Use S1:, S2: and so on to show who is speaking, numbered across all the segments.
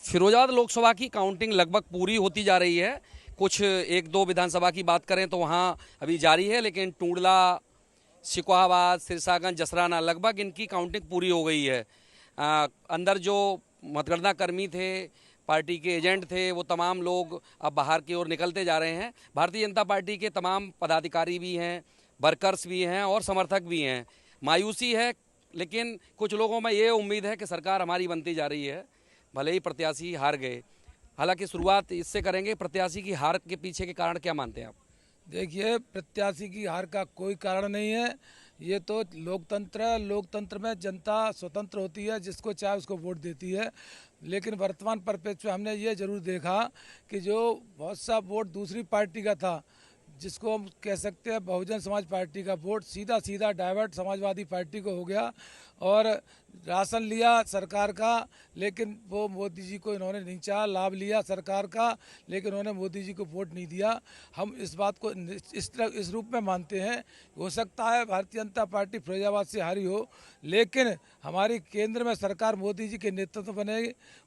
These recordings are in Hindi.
S1: फिरोजाबाद लोकसभा की काउंटिंग लगभग पूरी होती जा रही है। कुछ एक दो विधानसभा की बात करें तो वहाँ अभी जारी है, लेकिन टूंडला, सिकोहाबाद, सिरसागंज, जसराना लगभग इनकी काउंटिंग पूरी हो गई है। अंदर जो मतगणना कर्मी थे, पार्टी के एजेंट थे, वो तमाम लोग अब बाहर की ओर निकलते जा रहे हैं। भारतीय जनता पार्टी के तमाम पदाधिकारी भी हैं, वर्कर्स भी हैं और समर्थक भी हैं। मायूसी है, लेकिन कुछ लोगों में ये उम्मीद है कि सरकार हमारी बनती जा रही है, भले ही प्रत्याशी हार गए। हालांकि शुरुआत इससे करेंगे, प्रत्याशी की हार के पीछे के कारण क्या मानते हैं आप?
S2: देखिए, प्रत्याशी की हार का कोई कारण नहीं है। ये तो लोकतंत्र है। लोकतंत्र में जनता स्वतंत्र होती है, जिसको चाहे उसको वोट देती है। लेकिन वर्तमान परिप्रेक्ष्य में हमने ये जरूर देखा कि जो बहुत सा वोट दूसरी पार्टी का था, जिसको हम कह सकते हैं बहुजन समाज पार्टी का वोट, सीधा सीधा डाइवर्ट समाजवादी पार्टी को हो गया। और राशन लिया सरकार का, लेकिन वो मोदी जी को इन्होंने नहीं चाहा। लाभ लिया सरकार का, लेकिन उन्होंने मोदी जी को वोट नहीं दिया। हम इस बात को इस रूप में मानते हैं, हो सकता है भारतीय जनता पार्टी फिरोजाबाद से हारी हो, लेकिन हमारी केंद्र में सरकार मोदी जी के नेतृत्व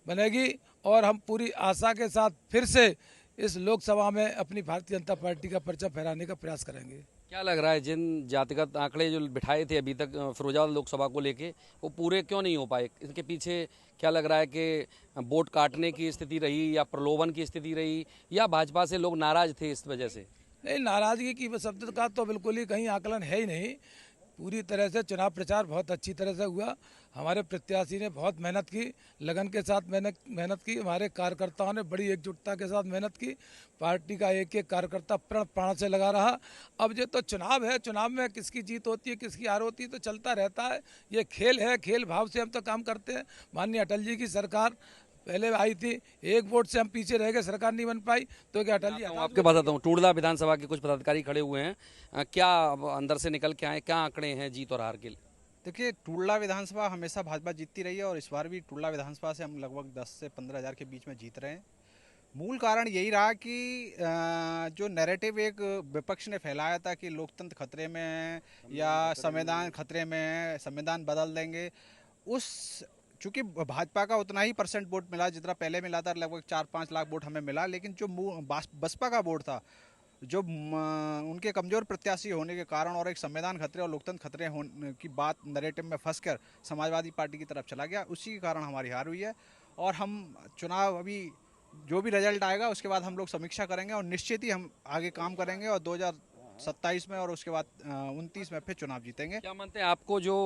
S2: बनेगी और हम पूरी आशा के साथ फिर से इस लोकसभा में अपनी भारतीय जनता पार्टी का परचम फहराने का प्रयास करेंगे।
S1: क्या लग रहा है, जिन जातिगत आंकड़े जो बिठाए थे अभी तक फिरोजाबाद लोकसभा को लेके, वो पूरे क्यों नहीं हो पाए? इसके पीछे क्या लग रहा है कि वोट काटने की स्थिति रही, या प्रलोभन की स्थिति रही, या भाजपा से लोग नाराज थे इस वजह से?
S2: नहीं, नाराजगी की शब्द का तो बिल्कुल ही कहीं आकलन है ही नहीं। पूरी तरह से चुनाव प्रचार बहुत अच्छी तरह से हुआ। हमारे प्रत्याशी ने बहुत मेहनत की, लगन के साथ मेहनत की। हमारे कार्यकर्ताओं ने बड़ी एकजुटता के साथ मेहनत की। पार्टी का एक एक कार्यकर्ता प्रण प्राण से लगा रहा। अब ये तो चुनाव है, चुनाव में किसकी जीत होती है, किसकी हार होती है, तो चलता रहता है। ये खेल है, खेल भाव से हम तो काम करते हैं। माननीय अटल जी की सरकार पहले आई थी, एक वोट से हम पीछे रह गए, सरकार नहीं बन पाई, तो क्या अटल जी
S1: आता हूँ,
S2: हटा
S1: आपके पास आता हूँ। टूंडला विधानसभा के कुछ पदाधिकारी खड़े हुए हैं। क्या अंदर से निकल के आए, क्या आंकड़े हैं जीत और हार के लिए?
S3: देखिए, टुंडला विधानसभा हमेशा भाजपा जीतती रही है और इस बार भी टुंडला विधानसभा से हम लगभग 10 से 15 हज़ार के बीच में जीत रहे हैं। मूल कारण यही रहा कि जो नैरेटिव एक विपक्ष ने फैलाया था कि लोकतंत्र खतरे में है या संविधान खतरे में है, संविधान बदल देंगे, उस चूंकि भाजपा का उतना ही परसेंट वोट मिला जितना पहले मिला था, लगभग 4-5 लाख वोट हमें मिला, लेकिन जो बसपा का वोट था, जो उनके कमजोर प्रत्याशी होने के कारण और एक संविधान खतरे और लोकतंत्र खतरे होने की बात नैरेटिव में फंसकर समाजवादी पार्टी की तरफ चला गया, उसी के कारण हमारी हार हुई है। और हम चुनाव अभी जो भी रिजल्ट आएगा उसके बाद हम लोग समीक्षा करेंगे और निश्चित ही हम आगे काम करेंगे और 2027 में और उसके बाद 29 में फिर चुनाव जीतेंगे।
S1: क्या मानते हैं, आपको जो